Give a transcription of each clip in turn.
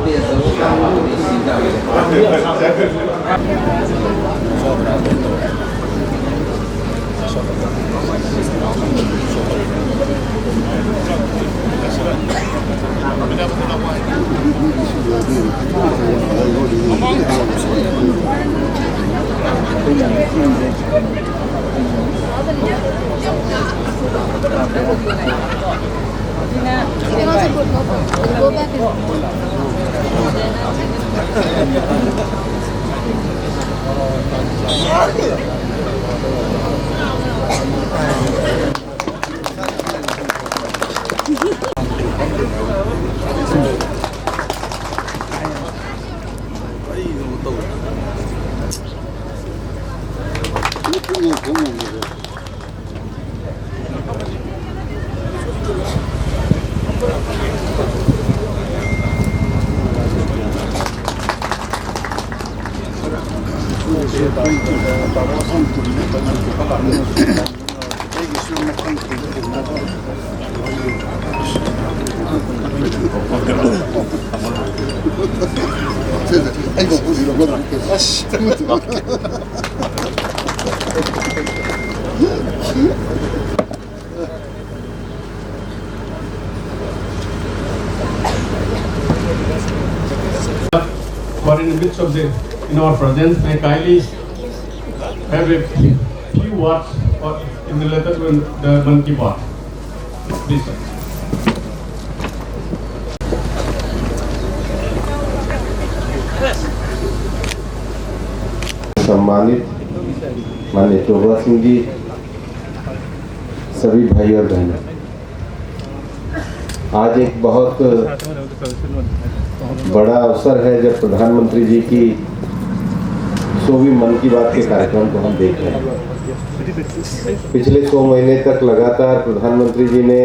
But in the midst of in our presence, may kindly have a few words in the letter to the Mann Ki Baat. Please, sir. सम्मानित माननीय चोपड़ा सिंह जी, सभी भाई और बहनों, आज एक बहुत बड़ा अवसर है जब प्रधानमंत्री जी की 100वीं मन की बात के कार्यक्रम को हम देख रहे हैं। पिछले 100 महीने तक लगातार प्रधानमंत्री जी ने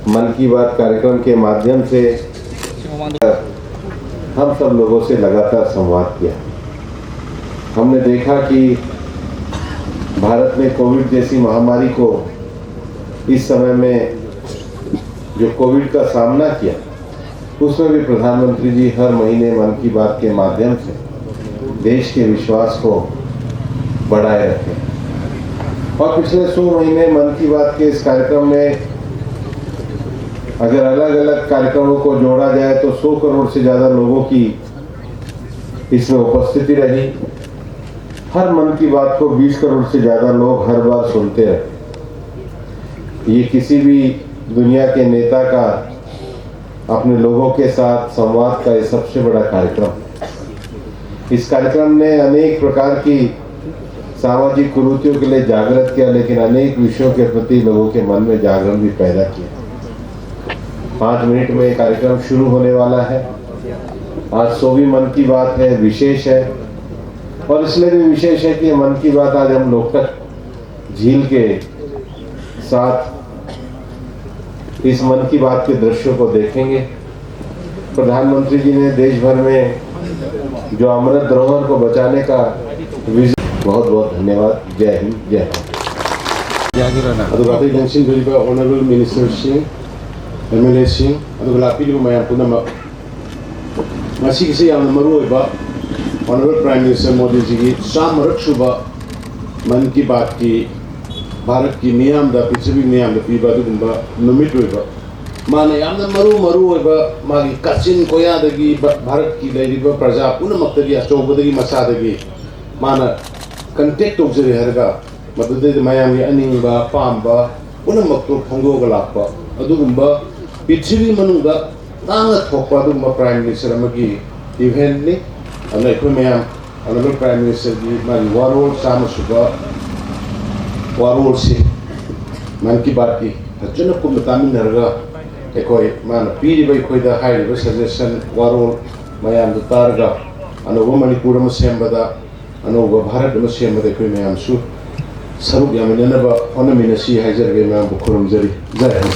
मन की बात कार्यक्रम के माध्यम से हम सब लोगों से लगातार संवाद किया। हमने देखा कि भारत ने कोविड जैसी महामारी को इस समय में जो कोविड का सामना किया, उसमें भी प्रधानमंत्री जी हर महीने मन की बात के माध्यम से देश के विश्वास को बढ़ाए रखे। और पिछले 100 महीने मन की बात के इस कार्यक्रम में अगर अलग अलग कार्यक्रमों को जोड़ा जाए तो 100 करोड़ से ज़्यादा लोगों की इसमें उपस्थिति रही। हर मन की बात को 20 करोड़ से ज़्यादा लोग हर बार सुनते रहे। ये किसी भी दुनिया के नेता का अपने लोगों के साथ संवाद का ये सबसे बड़ा कार्यक्रम। इस कार्यक्रम ने अनेक प्रकार की सामाजिक कुरीतियों के लिए जागृत किया, लेकिन अनेक विषयों के प्रति लोगों के मन में जागरण भी पैदा किया। 5 मिनट में कार्यक्रम शुरू होने वाला है। आज 100वीं मन की बात है, विशेष है, और इसलिए भी विशेष है कि मन की बात आज हम लोकतक झील के साथ इस मन की बात के दृश्यों को देखेंगे। प्रधानमंत्री जी ने देश भर में जो अमृत धरोहर को बचाने का विजन, बहुत बहुत धन्यवाद। जय हिंद, जय Bharat. Honourable minister Singh, MLA Singh, ma'am पुनमक honourable prime minister Modi ji की 100 मन की बात की भारत की मियाम पृथ्वी मियाम पीबा नुमित माने मागी कचिन कोयादगी भारत की लेरिबा प्रजा पुनमक्तगी अचौबदगी मसादगी माना कंटेक्ट तौजरे हरगा मददे मयाम अनिंबा पांबा पुनमक्तो फोंगोगा लापा अदुगुंबा पृथ्वी मनुंगा तांगा थोपा दुगुंबा प्राइम मिनिस्टर अमगी इवेंट ने अने को मयाम ऑनरेबल प्राइम मिनिस्टर जी मागी वारोल सामसुबा वारोल से मन की बात की फजन को बतामिनरगा एकोय मान पीरिबा खोइदा हाइरिबा सजेशन वारोल मयाम तारगा अनोबा मणिपुर में सेमबदा अनोबा भारत में सेमबदा कोई मयाम सु सरुक यामिननबा होनमिनसी हाइजरगे मयाम खुरुमजरी जय हिंद।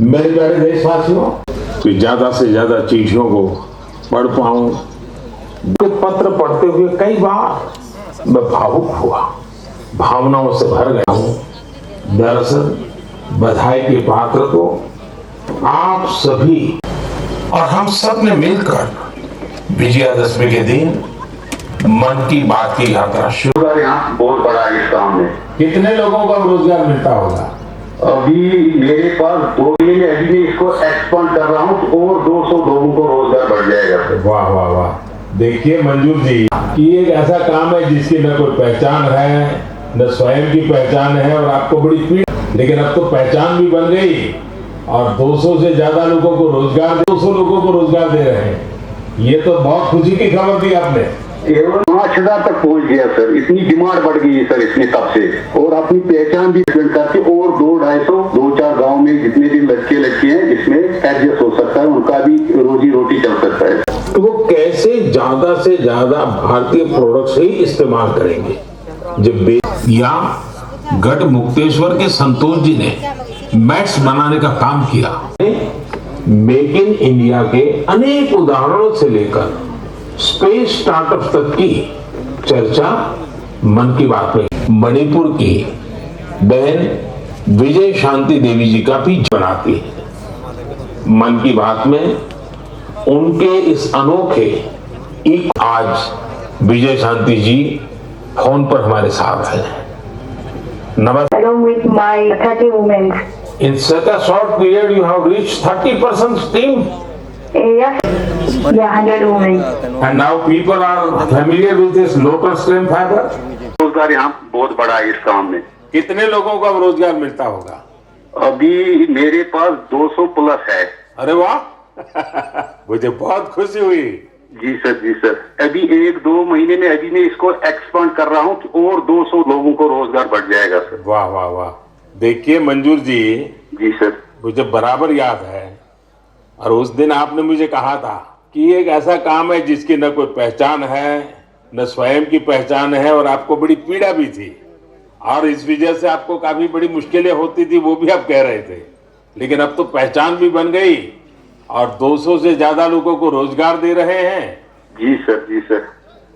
मेरे प्यारे देशवासियों, कि ज्यादा से ज्यादा चिट्ठियों को पढ़ पाऊं। पत्र पढ़ते हुए कई बार मैं भावुक हुआ। भावनाओं से भर गया हूं। दरअसल बधाई के पात्र तो आप सभी और हम सब ने मिलकर विजयादशमी के दिन मन की बात की यात्रा शुरू। रोजगार यहाँ बहुत बड़ा है इस काम में। कितने लोगों को रोजगार मिलता होगा? अभी मेरे पास 2 महीने में अभी मैं इसको एक्सपांड कर रहा हूँ और 200 लोगों को रोजगार बढ़ जाएगा सर। वाह वाह वाह। देखिए मंजूर जी कि एक ऐसा काम है जिसकी न कोई पहचान है, न स्वयं की पहचान है और आपको बड़ी पीड़ा, लेकिन अब तो पहचान भी बन गई और 200 से ज्यादा लोगों को रोजगार, 200 लोगों को रोजगार दे रहे हैं। ये तो बहुत खुशी की खबर दी आपने। एवं 5,000 तक पहुंच गया सर। इतनी डिमांड बढ़ गई है सर इसमें तब से, और अपनी पहचान भी करके और 200-250 गांव में जितने भी लड़के हैं इसमें एडजस्ट हो सकता है, उनका भी रोजी रोटी चल सकता है। तो वो कैसे ज्यादा से ज्यादा भारतीय प्रोडक्ट्स ही इस्तेमाल करेंगे? जब या गढ़ मुक्तेश्वर के संतोष जी ने मैट्स बनाने का काम किया। मेक इन इंडिया के अनेक उदाहरणों से लेकर स्पेस स्टार्टअप तक की चर्चा मन की बात में मणिपुर की बहन विजय शांति देवी जी का भी बनाती है। मन की बात में उनके इस अनोखे आज विजय शांति जी फोन पर हमारे साथ हैं। नमस्ते। Along with my 30 women. In such a short period, you have reached 30% team, Yes, 100 women. and now people are familiar with this local stem fiber. रोजगार यहाँ बहुत बड़ा है इस काम में। कितने लोगों को अब रोजगार मिलता होगा? अभी मेरे पास 200 प्लस है। अरे वाह मुझे बहुत खुशी हुई। जी सर, जी सर। अभी 1-2 महीने में अभी मैं इसको एक्सपांड कर रहा हूँ और 200 लोगों को रोजगार बढ़ जाएगा सर। वाह वाह वाह। देखिए मंजूर जी, जी सर। मुझे बराबर याद है और उस दिन आपने मुझे कहा था कि एक ऐसा काम है जिसकी न कोई पहचान है, न स्वयं की पहचान है और आपको बड़ी पीड़ा भी थी और इस वजह से आपको काफी बड़ी मुश्किलें होती थी, वो भी आप कह रहे थे। लेकिन अब तो पहचान भी बन गई और 200 से ज्यादा लोगों को रोजगार दे रहे हैं। जी सर, जी सर।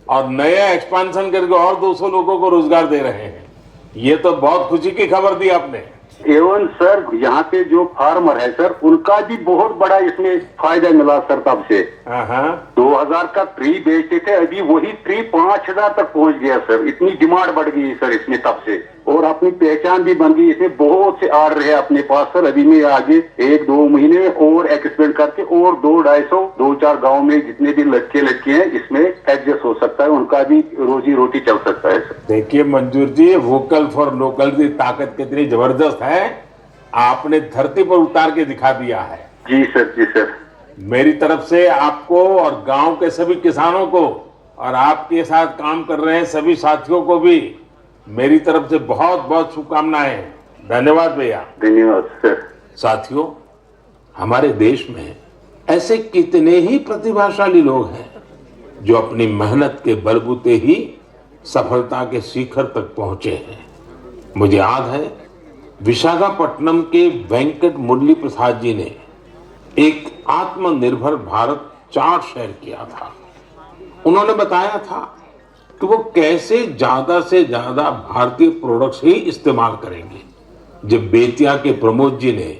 और नया एक्सपांशन करके और 200 लोगों को रोजगार दे रहे हैं। ये तो बहुत खुशी की खबर दी आपने। एवं सर यहाँ पे जो फार्मर है सर, उनका भी बहुत बड़ा इसमें फायदा मिला सर तब से। 2000 का ट्री बेचते थे, अभी वही ट्री 5,000 तक पहुंच गया सर। इतनी डिमांड बढ़ गई सर इसमें तब से, और अपनी पहचान भी बन गई। इसमें बहुत से आर्डर है अपने पास सर। अभी मैं आगे 1-2 महीने में और एक्सपेंड करके और 200-250 गाँव में जितने भी लड़के हैं इसमें एडजस्ट हो सकता है, उनका भी रोजी रोटी चल सकता है सर। देखिए मंजूर जी, वोकल फॉर लोकल की ताकत कितनी जबरदस्त है, आपने धरती पर उतार के दिखा दिया है। जी सर, जी सर। मेरी तरफ से आपको और गांव के सभी किसानों को और आपके साथ काम कर रहे हैं सभी साथियों को भी मेरी तरफ से बहुत बहुत शुभकामनाएं। धन्यवाद भैया। धन्यवाद सर। साथियों, हमारे देश में ऐसे कितने ही प्रतिभाशाली लोग हैं जो अपनी मेहनत के बलबूते ही सफलता के शिखर तक पहुंचे हैं। मुझे याद है विशाखापट्टनम के वेंकट मुरली प्रसाद जी ने एक आत्मनिर्भर भारत चार्ट शेयर किया था। उन्होंने बताया था कि वो कैसे ज्यादा से ज्यादा भारतीय प्रोडक्ट्स ही इस्तेमाल करेंगे। जब बेतिया के प्रमोद जी ने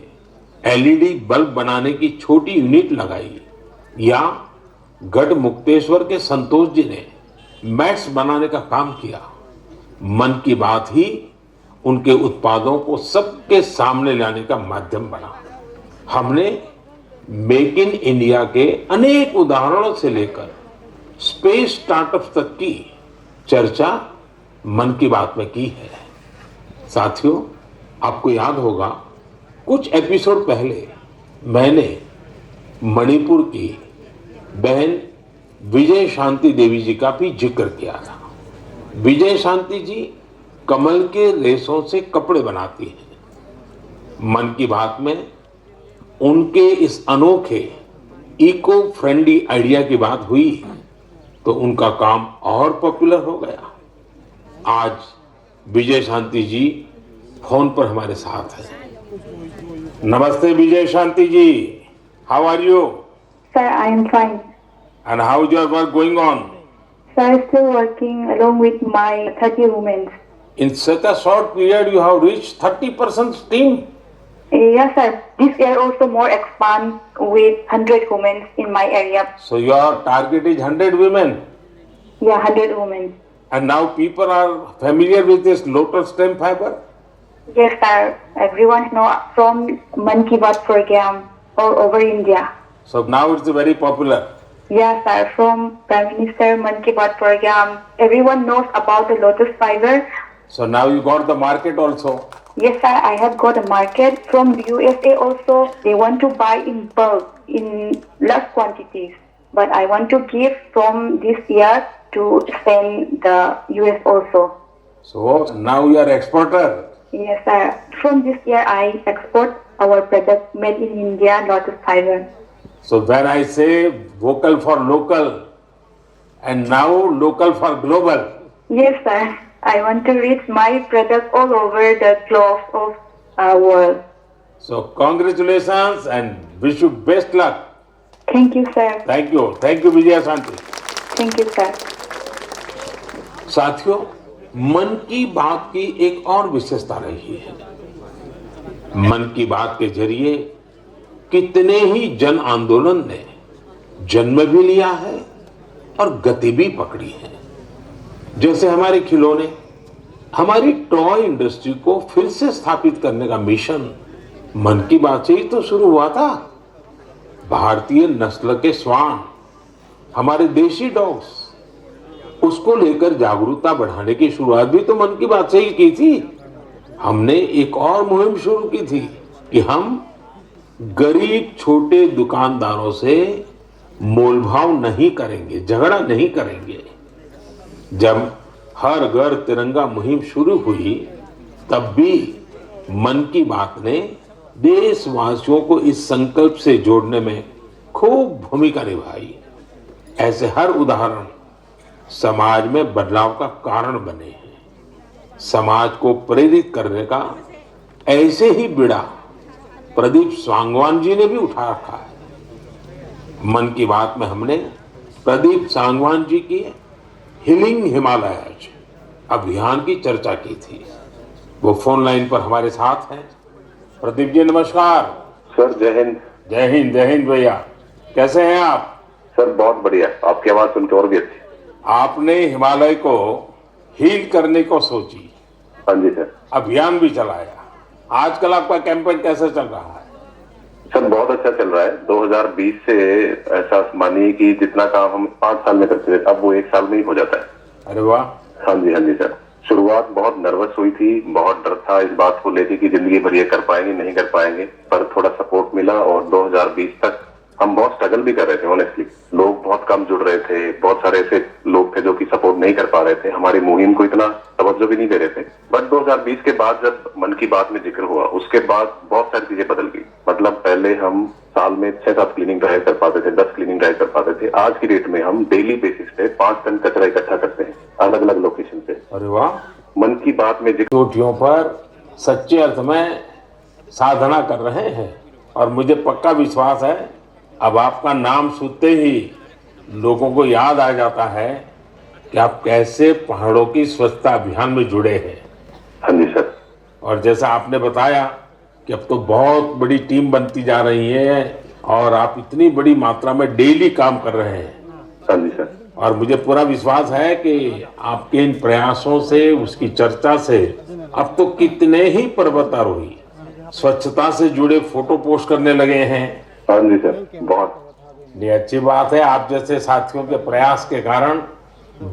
एलईडी बल्ब बनाने की छोटी यूनिट लगाई, या गढ़ मुक्तेश्वर के संतोष जी ने मैट्स बनाने का काम किया, मन की बात ही उनके उत्पादों को सबके सामने लाने का माध्यम बना। हमने मेक इन इंडिया के अनेक उदाहरणों से लेकर स्पेस स्टार्टअप तक की चर्चा मन की बात में की है। साथियों, आपको याद होगा कुछ एपिसोड पहले मैंने मणिपुर की बहन विजय शांति देवी जी का भी जिक्र किया था। विजय शांति जी कमल के रेशों से कपड़े बनाती हैं। मन की बात में उनके इस अनोखे इको फ्रेंडली आइडिया की बात हुई तो उनका काम और पॉपुलर हो गया। आज विजय शांति जी फोन पर हमारे साथ हैं। नमस्ते Vijay Shanti ji, how are you? Sir, I am fine. And how is your work going on? Sir, still working along with my 30 women. In such a short period, you have reached 30% team. Yes, sir. This year also more expand with 100 women in my area. So your target is 100 women. Yeah, 100 women. And now people are familiar with this lotus stem fiber. Yes, sir. Everyone know from Man Ki Baat program all over India. So now it's very popular. Yes, sir. From Prime Minister Man Ki Baat program, everyone knows about the lotus fiber. So now you got the market also. Yes, sir. I have got a market from the USA also. They want to buy in bulk, in large quantities. But I want to give from this year to send the US also. So now you are exporter. Yes, sir. From this year, I export our product made in India, lotus fiber. So when I say vocal for local and now local for global. Yes, sir. I want to reach my product all over the globe of our world. So congratulations and wish you best luck. Thank you, sir. Thank you. Thank you, Vijaya Shanti. Thank you, sir. साथियों, मन की बात की एक और विशेषता रही है। मन की बात के जरिए कितने ही जन आंदोलन ने जन्म भी लिया है और गति भी पकड़ी है। जैसे हमारे खिलौने, हमारी टॉय इंडस्ट्री को फिर से स्थापित करने का मिशन मन की बात से ही तो शुरू हुआ था। भारतीय नस्ल के श्वान, हमारे देशी डॉग्स, उसको लेकर जागरूकता बढ़ाने की शुरुआत भी तो मन की बात से ही की थी। हमने एक और मुहिम शुरू की थी कि हम गरीब छोटे दुकानदारों से मोलभाव नहीं करेंगे, झगड़ा नहीं करेंगे। जब हर घर तिरंगा मुहिम शुरू हुई, तब भी मन की बात ने देशवासियों को इस संकल्प से जोड़ने में खूब भूमिका निभाई। ऐसे हर उदाहरण समाज में बदलाव का कारण बने हैं। समाज को प्रेरित करने का ऐसे ही बीड़ा प्रदीप सांगवान जी ने भी उठा रखा है। मन की बात में हमने प्रदीप सांगवान जी की हीलिंग हिमालयज अभियान की चर्चा की थी। वो फोन लाइन पर हमारे साथ हैं। प्रदीप जी नमस्कार। सर जय हिंद। जय हिंद, जय हिंद भैया। कैसे हैं आप? सर बहुत बढ़िया, आपकी आवाज सुनकर और भी अच्छी। आपने हिमालय को हील करने को सोची। हाँ जी सर। अभियान भी चलाया। आजकल आपका कैंपेन कैसे चल रहा है? सर बहुत अच्छा चल रहा है। 2020 से ऐसा मानिए कि जितना काम हम 5 साल में करते थे, अब वो 1 साल में ही हो जाता है। अरे वाह। हाँ जी सर। शुरुआत बहुत नर्वस हुई थी, बहुत डर था इस बात को लेके कि जिंदगी भर ये कर पाएंगे नहीं कर पाएंगे, पर थोड़ा सपोर्ट मिला और 2020 तक हम बहुत स्ट्रगल भी कर रहे थे। ऑनेस्टली लोग बहुत कम जुड़ रहे थे, बहुत सारे ऐसे लोग थे जो कि सपोर्ट नहीं कर पा रहे थे, हमारी मुहिम को इतना तवज्जो भी नहीं दे रहे थे। बट 2020 के बाद जब मन की बात में जिक्र हुआ, उसके बाद बहुत सारी चीजें बदल गई। मतलब पहले हम साल में 6-7 क्लीनिंग ड्राइव कर पाते थे, 10 क्लीनिंग ड्राइव कर पाते थे। आज की डेट में हम डेली बेसिस पे 5 टन कचरा इकट्ठा करते हैं अलग अलग लोकेशन पे। अरे वाह। मन की बात में चोटियों पर सच्चे अर्थ में साधना कर रहे हैं और मुझे पक्का विश्वास है अब आपका नाम सुनते ही लोगों को याद आ जाता है कि आप कैसे पहाड़ों की स्वच्छता अभियान में जुड़े हैं। हाँ जी सर। और जैसा आपने बताया कि अब तो बहुत बड़ी टीम बनती जा रही है और आप इतनी बड़ी मात्रा में डेली काम कर रहे हैं। हाँ जी सर। और मुझे पूरा विश्वास है कि आपके इन प्रयासों से, उसकी चर्चा से अब तो कितने ही पर्वतारोही स्वच्छता से जुड़े फोटो पोस्ट करने लगे हैं। हाँ जी सर। बहुत ये अच्छी बात है। आप जैसे साथियों के प्रयास के कारण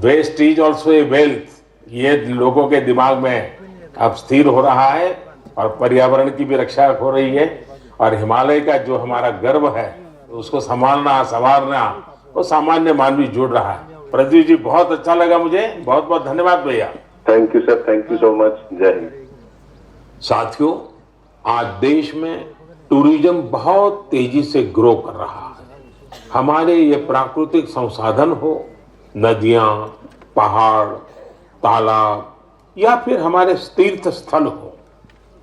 waste is also a wealth, ये लोगों के दिमाग में अब स्थिर हो रहा है और पर्यावरण की भी रक्षा हो रही है। और हिमालय का जो हमारा गर्व है उसको संभालना, संवारना वो सामान्य मानवी जुड़ रहा है। प्रदीप जी बहुत अच्छा लगा मुझे। बहुत बहुत धन्यवाद भैया। Thank you sir, thank you so much. जय हिंद। साथियों, आज देश में टूरिज्म बहुत तेजी से ग्रो कर रहा है। हमारे ये प्राकृतिक संसाधन हो, नदियां, पहाड़, तालाब या फिर हमारे तीर्थ स्थल हो,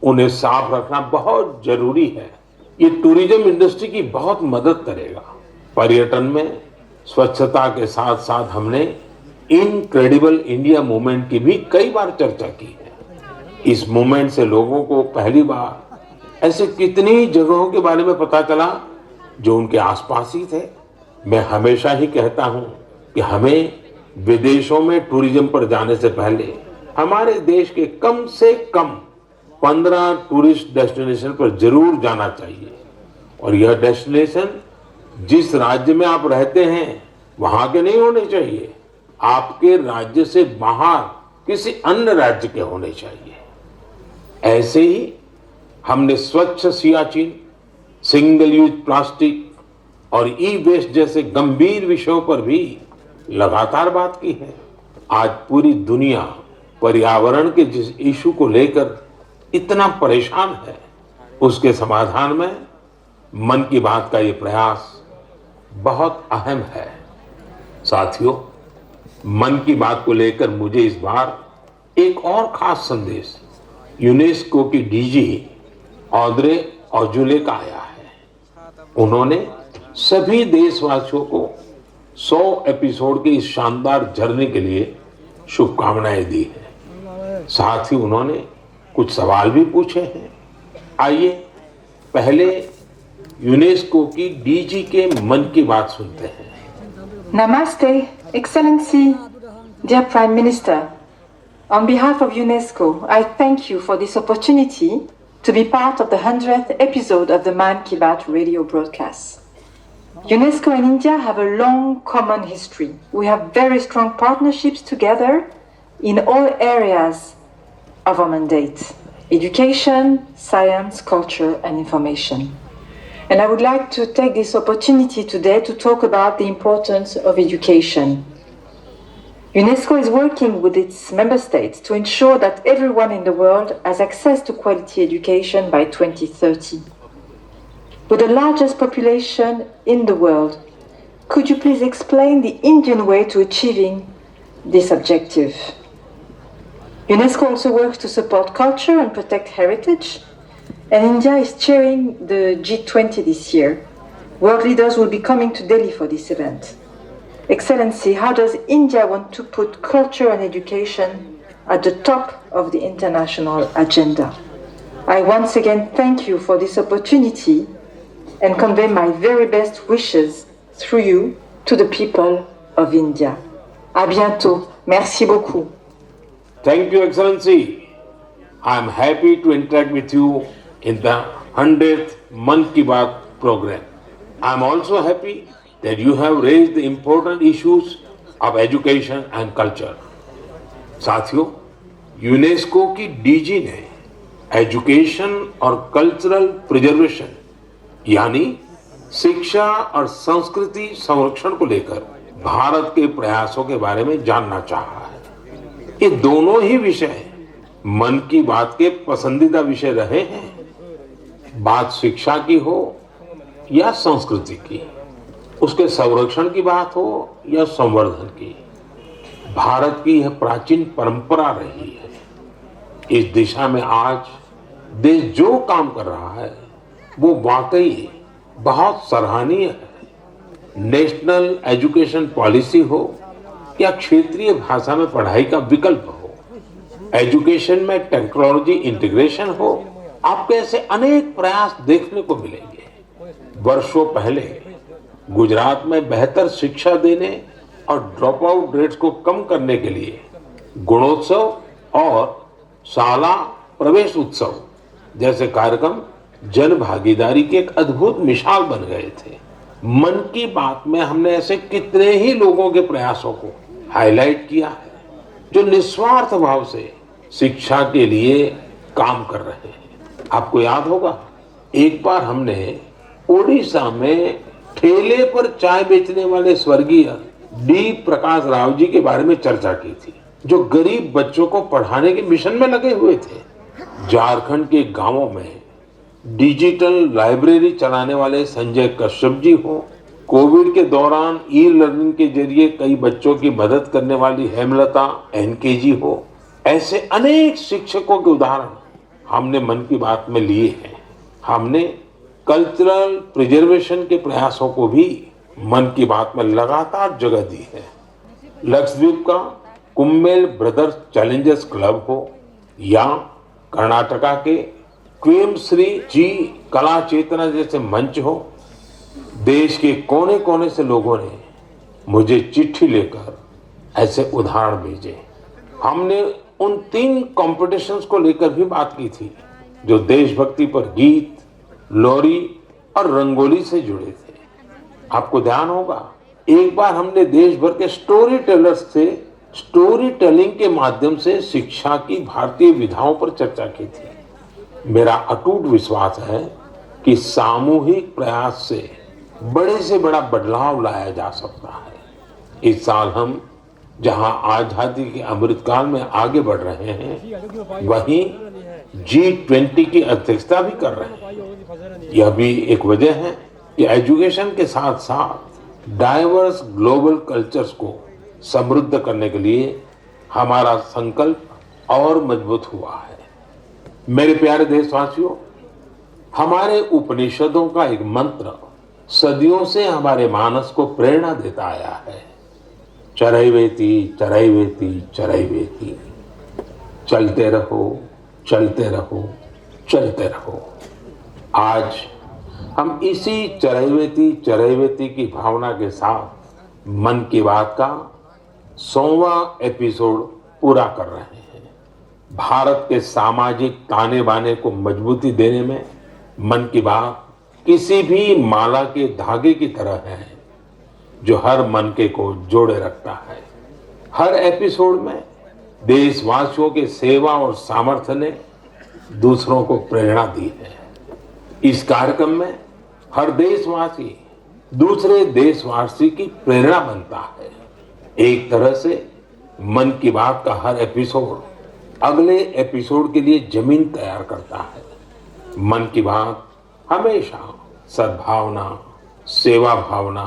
उन्हें साफ रखना बहुत जरूरी है। ये टूरिज्म इंडस्ट्री की बहुत मदद करेगा। पर्यटन में स्वच्छता के साथ साथ हमने इनक्रेडिबल इंडिया मूवमेंट की भी कई बार चर्चा की है। इस मूवमेंट से लोगों को पहली बार ऐसे कितनी जगहों के बारे में पता चला जो उनके आसपास ही थे। मैं हमेशा ही कहता हूं कि हमें विदेशों में टूरिज्म पर जाने से पहले हमारे देश के कम से कम 15 टूरिस्ट डेस्टिनेशन पर जरूर जाना चाहिए। और यह डेस्टिनेशन जिस राज्य में आप रहते हैं वहां के नहीं होने चाहिए, आपके राज्य से बाहर किसी अन्य राज्य के होने चाहिए। ऐसे ही हमने स्वच्छ सियाचिन, सिंगल यूज प्लास्टिक और ई वेस्ट जैसे गंभीर विषयों पर भी लगातार बात की है। आज पूरी दुनिया पर्यावरण के जिस इशू को लेकर इतना परेशान है, उसके समाधान में मन की बात का ये प्रयास बहुत अहम है। साथियों, मन की बात को लेकर मुझे इस बार एक और खास संदेश यूनेस्को की डीजी ऑद्रे ऑजुले का आया है। उन्होंने सभी देशवासियों को 100 एपिसोड के इस शानदार जर्नी के लिए शुभकामनाएं दी है। साथ ही उन्होंने कुछ सवाल भी पूछे हैं। आइए पहले यूनेस्को की डीजी के मन की बात सुनते हैं। Namaste, Excellency, dear Prime Minister. On behalf of UNESCO, I thank you for this opportunity to be part of the 100th episode of the Man Ki Baat radio broadcast. UNESCO and India have a long common history. We have very strong partnerships together in all areas of our mandate: education, science, culture, and information. And I would like to take this opportunity today to talk about the importance of education. UNESCO is working with its member states to ensure that everyone in the world has access to quality education by 2030. With the largest population in the world, could you please explain the Indian way to achieving this objective? UNESCO also works to support culture and protect heritage, and India is chairing the G20 this year. World leaders will be coming to Delhi for this event. Excellency, how does India want to put culture and education at the top of the international agenda? I once again thank you for this opportunity and convey my very best wishes through you to the people of India. À bientôt. Merci beaucoup. Thank you, Excellency. I am happy to interact with you in the 100th Man Ki Baat program. I am also happy that you have raised the important issues of education and culture. साथियों, UNESCO की DG ने education और cultural preservation यानी शिक्षा और संस्कृति संरक्षण को लेकर भारत के प्रयासों के बारे में जानना चाहा है। ये दोनों ही विषय मन की बात के पसंदीदा विषय रहे हैं। बात शिक्षा की हो या संस्कृति की, उसके संरक्षण की बात हो या संवर्धन की, भारत की यह प्राचीन परंपरा रही है। इस दिशा में आज देश जो काम कर रहा है वो वाकई बहुत सराहनीय है। नेशनल एजुकेशन पॉलिसी हो या क्षेत्रीय भाषा में पढ़ाई का विकल्प हो, एजुकेशन में टेक्नोलॉजी इंटीग्रेशन हो, आपको ऐसे अनेक प्रयास देखने को मिलेंगे। वर्षों पहले गुजरात में बेहतर शिक्षा देने और ड्रॉप आउट रेट्स को कम करने के लिए गुणोत्सव और शाला प्रवेश उत्सव जैसे कार्यक्रम जन भागीदारी की एक अद्भुत मिसाल बन गए थे। मन की बात में हमने ऐसे कितने ही लोगों के प्रयासों को हाईलाइट किया है जो निस्वार्थ भाव से शिक्षा के लिए काम कर रहे हैं। आपको याद होगा, एक बार हमने ओडिशा में ठेले पर चाय बेचने वाले स्वर्गीय डी प्रकाश राव जी के बारे में चर्चा की थी, जो गरीब बच्चों को पढ़ाने के मिशन में लगे हुए थे। झारखंड के गांवों में डिजिटल लाइब्रेरी चलाने वाले संजय कश्यप जी हो, कोविड के दौरान ई लर्निंग के जरिए कई बच्चों की मदद करने वाली हेमलता एनके जी हो, ऐसे अनेक शिक्षकों के उदाहरण हमने मन की बात में लिए हैं। हमने कल्चरल प्रिजर्वेशन के प्रयासों को भी मन की बात में लगातार जगह दी है। लक्षद्वीप का कुम्मेल ब्रदर्स चैलेंजर्स क्लब हो या कर्नाटका के क्वेमश्री जी कला चेतना जैसे मंच हो, देश के कोने कोने से लोगों ने मुझे चिट्ठी लेकर ऐसे उदाहरण भेजे। हमने उन 3 कॉम्पिटिशन्स को लेकर भी बात की थी जो देशभक्ति पर गीत, लोरी और रंगोली से जुड़े थे। आपको ध्यान होगा, एक बार हमने देश भर के स्टोरी टेलर्स से स्टोरी टेलिंग के माध्यम से शिक्षा की भारतीय विधाओं पर चर्चा की थी। मेरा अटूट विश्वास है कि सामूहिक प्रयास से बड़ा बदलाव लाया जा सकता है। इस साल हम जहां आजादी के अमृतकाल में आगे बढ़ रहे हैं, वहीं G20 की अध्यक्षता भी कर रहे हैं। यह भी एक वजह है कि एजुकेशन के साथ साथ डाइवर्स ग्लोबल कल्चर्स को समृद्ध करने के लिए हमारा संकल्प और मजबूत हुआ है। मेरे प्यारे देशवासियों, हमारे उपनिषदों का एक मंत्र सदियों से हमारे मानस को प्रेरणा देता आया है। चरैवेति चरैवेति चरैवेति, चलते रहो चलते रहो चलते रहो। आज हम इसी चरैवेति चरैवेति की भावना के साथ मन की बात का 100वां एपिसोड पूरा कर रहे हैं। भारत के सामाजिक ताने बाने को मजबूती देने में मन की बात किसी भी माला के धागे की तरह है जो हर मनके को जोड़े रखता है। हर एपिसोड में देशवासियों के सेवा और सामर्थ्य ने दूसरों को प्रेरणा दी है। इस कार्यक्रम में हर देशवासी दूसरे देशवासी की प्रेरणा बनता है। एक तरह से मन की बात का हर एपिसोड अगले एपिसोड के लिए जमीन तैयार करता है। मन की बात हमेशा सद्भावना, सेवा भावना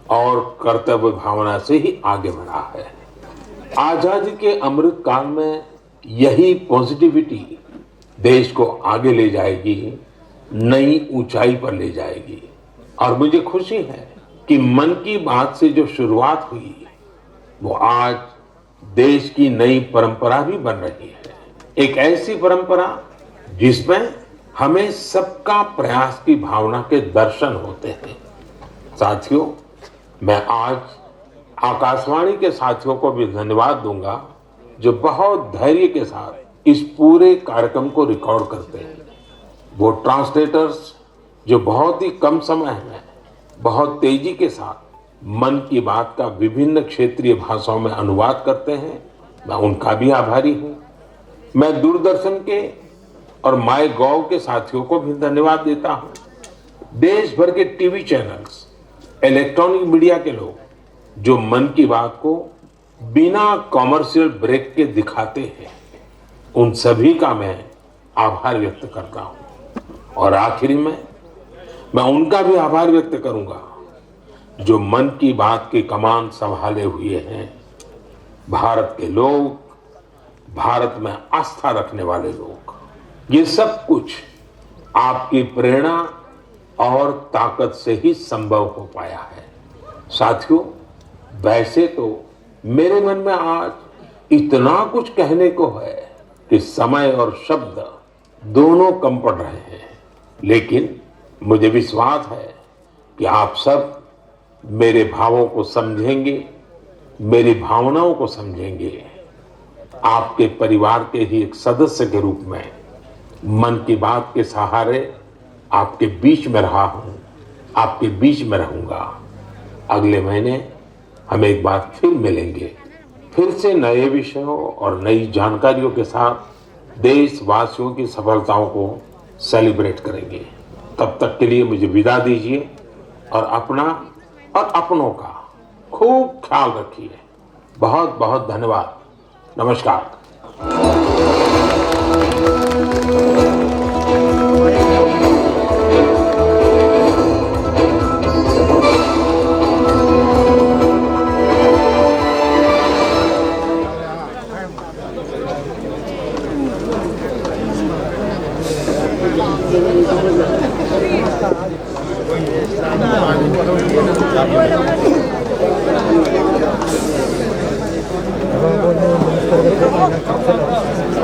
और कर्तव्य भावना से ही आगे बढ़ा है। आजादी के अमृत काल में यही पॉजिटिविटी देश को आगे ले जाएगी, नई ऊंचाई पर ले जाएगी। और मुझे खुशी है कि मन की बात से जो शुरुआत हुई वो आज देश की नई परंपरा भी बन रही है। एक ऐसी परंपरा जिसमें हमें सबका प्रयास की भावना के दर्शन होते हैं। साथियों, मैं आज आकाशवाणी के साथियों को भी धन्यवाद दूंगा जो बहुत धैर्य के साथ इस पूरे कार्यक्रम को रिकॉर्ड करते हैं। वो ट्रांसलेटर्स जो बहुत ही कम समय में बहुत तेजी के साथ मन की बात का विभिन्न क्षेत्रीय भाषाओं में अनुवाद करते हैं, मैं उनका भी आभारी हूँ। मैं दूरदर्शन के और माय गॉव के साथियों को भी धन्यवाद देता हूँ। देश भर के टीवी चैनल्स, इलेक्ट्रॉनिक मीडिया के लोग जो मन की बात को बिना कॉमर्शियल ब्रेक के दिखाते हैं, उन सभी का मैं आभार व्यक्त करता हूँ। और आखिरी में मैं उनका भी आभार व्यक्त करूंगा जो मन की बात की कमान संभाले हुए हैं। भारत के लोग, भारत में आस्था रखने वाले लोग, ये सब कुछ आपकी प्रेरणा और ताकत से ही संभव हो पाया है। साथियों, वैसे तो मेरे मन में आज इतना कुछ कहने को है कि समय और शब्द दोनों कम पड़ रहे हैं, लेकिन मुझे विश्वास है कि आप सब मेरे भावों को समझेंगे, मेरी भावनाओं को समझेंगे। आपके परिवार के ही एक सदस्य के रूप में मन की बात के सहारे आपके बीच में रहा हूं, आपके बीच में रहूंगा। अगले महीने हम एक बार फिर मिलेंगे, फिर से नए विषयों और नई जानकारियों के साथ देशवासियों की सफलताओं को सेलिब्रेट करेंगे। तब तक के लिए मुझे विदा दीजिए और अपना और अपनों का खूब ख्याल रखिए। बहुत बहुत धन्यवाद। नमस्कार। Gracias.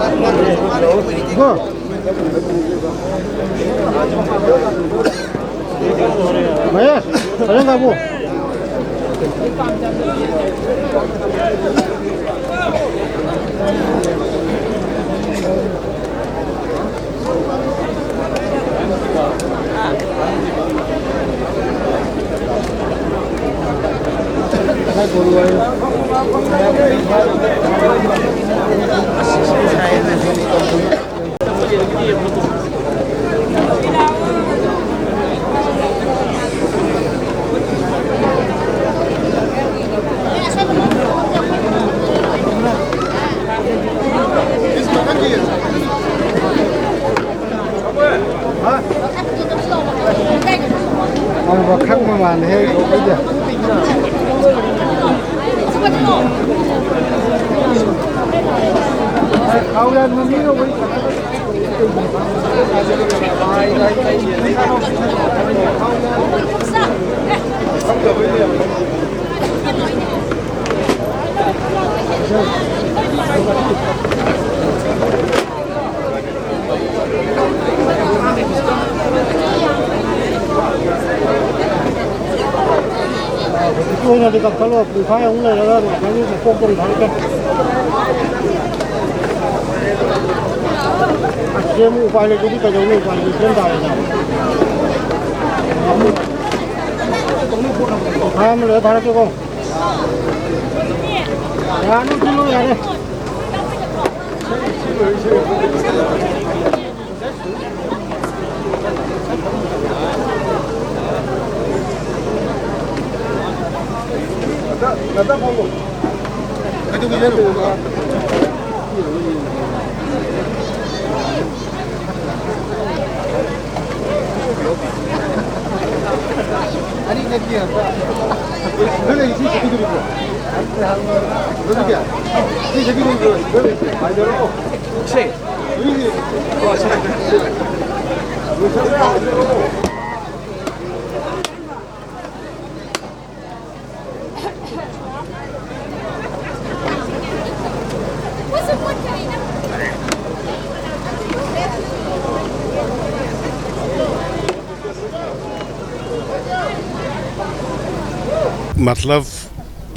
मतलब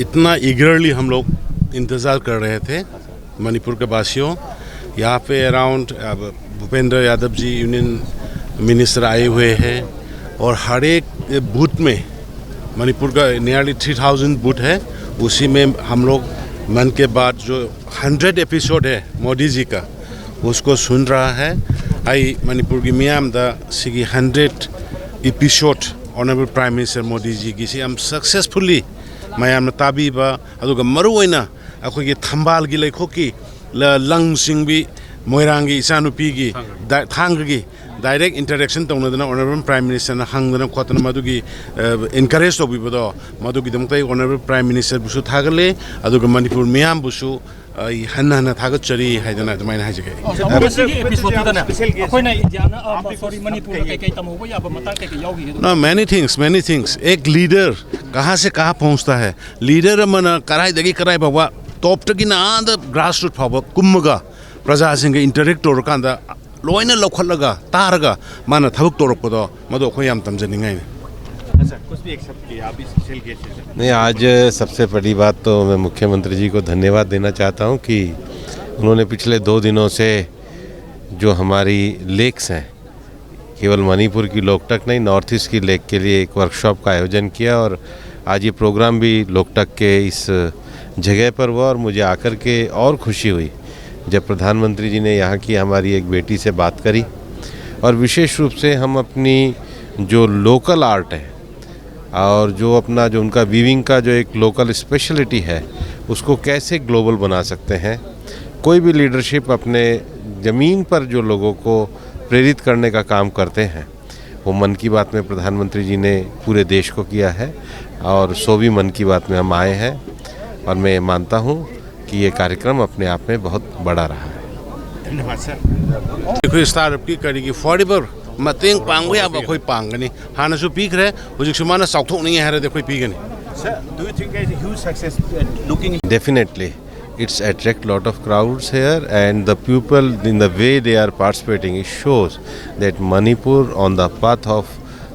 इतना ईगरली हम लोग इंतज़ार कर रहे थे मणिपुर के वासियों। यहाँ पे around Bhupendra Yadav ji union minister आए हुए हैं और हर एक बूथ में मणिपुर का नियरली 3000 बूथ है, उसी में हम लोग मन के बाद जो 100 एपिसोड है मोदी जी का उसको सुन रहा है। आई मणिपुर की मियाम दा सिगी 100 episode honourable prime minister Modi ji की हम सक्सेसफुली मैम ताबीबा अदुगा मरुओइना अखोगी थंबाल की लेखोकी लंग सिंह भी मोइरांगी इचानुपी की थांगी डायरेक्ट इंटरेक्शन तौनदना ऑनरेबल प्राइम मिनिस्टर ना हंगदना खोतना मदुगी एनकरेज तौबिबदो मदुगी दमतै ऑनरेबल प्राइम मिनिस्टर बुसु थागले अदुगा मणिपुर मियाम बुसु हन्ना हन्ना थागत चरी हाइदना दमाइना हाइजगे ना मैनी थिंग्स एक लीडर कहाँ से कहाँ पहुँचता है। लीडर मना कराई दगी कराई बाबा टॉप तक ना ग्रास रूट फाव कुम्मगा प्रजा सिंह इंटरेक्ट तौरकांदा लोइना लौखलगा तारगा माना थबक तौरपदो मदो अखोय याम तमजनिंगाय। कुछ भी एक्सेप्ट किया आप इस स्पेशल केस से? नहीं, आज सबसे बड़ी बात तो मैं मुख्यमंत्री जी को धन्यवाद देना चाहता हूं कि उन्होंने पिछले 2 दिनों से जो हमारी लेक्स हैं, केवल मणिपुर की लोकटक नहीं नॉर्थ ईस्ट की लेक के लिए एक वर्कशॉप का आयोजन किया और आज ये प्रोग्राम भी लोकटक के इस जगह पर हुआ और मुझे आकर के और खुशी हुई जब प्रधानमंत्री जी ने यहाँ की हमारी एक बेटी से बात करी और विशेष रूप से हम अपनी जो लोकल आर्ट है और जो अपना जो उनका वीविंग का जो एक लोकल स्पेशलिटी है उसको कैसे ग्लोबल बना सकते हैं। कोई भी लीडरशिप अपने ज़मीन पर जो लोगों को प्रेरित करने का काम करते हैं वो मन की बात में प्रधानमंत्री जी ने पूरे देश को किया है और 100वीं मन की बात में हम आए हैं और मैं मानता हूँ कि ये कार्यक्रम अपने आप में बहुत बड़ा रहा है। धन्यवाद सर। देखो स्टार्टअप की करेगी फॉरएवर मतेंग पांगो या कोई पांगनी हानसु पीखरे हुजिक माना साउथोक नहीं है रे कोई पीगनी। Sir, do you think there is a huge success looking? Definitely it's attract lot of crowds here, and the people in the way they are participating, it shows that Manipur on the path of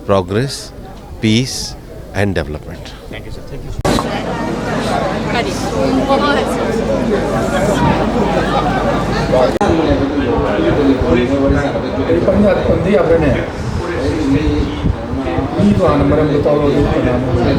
progress, peace and development. Thank you, sir. Thank you.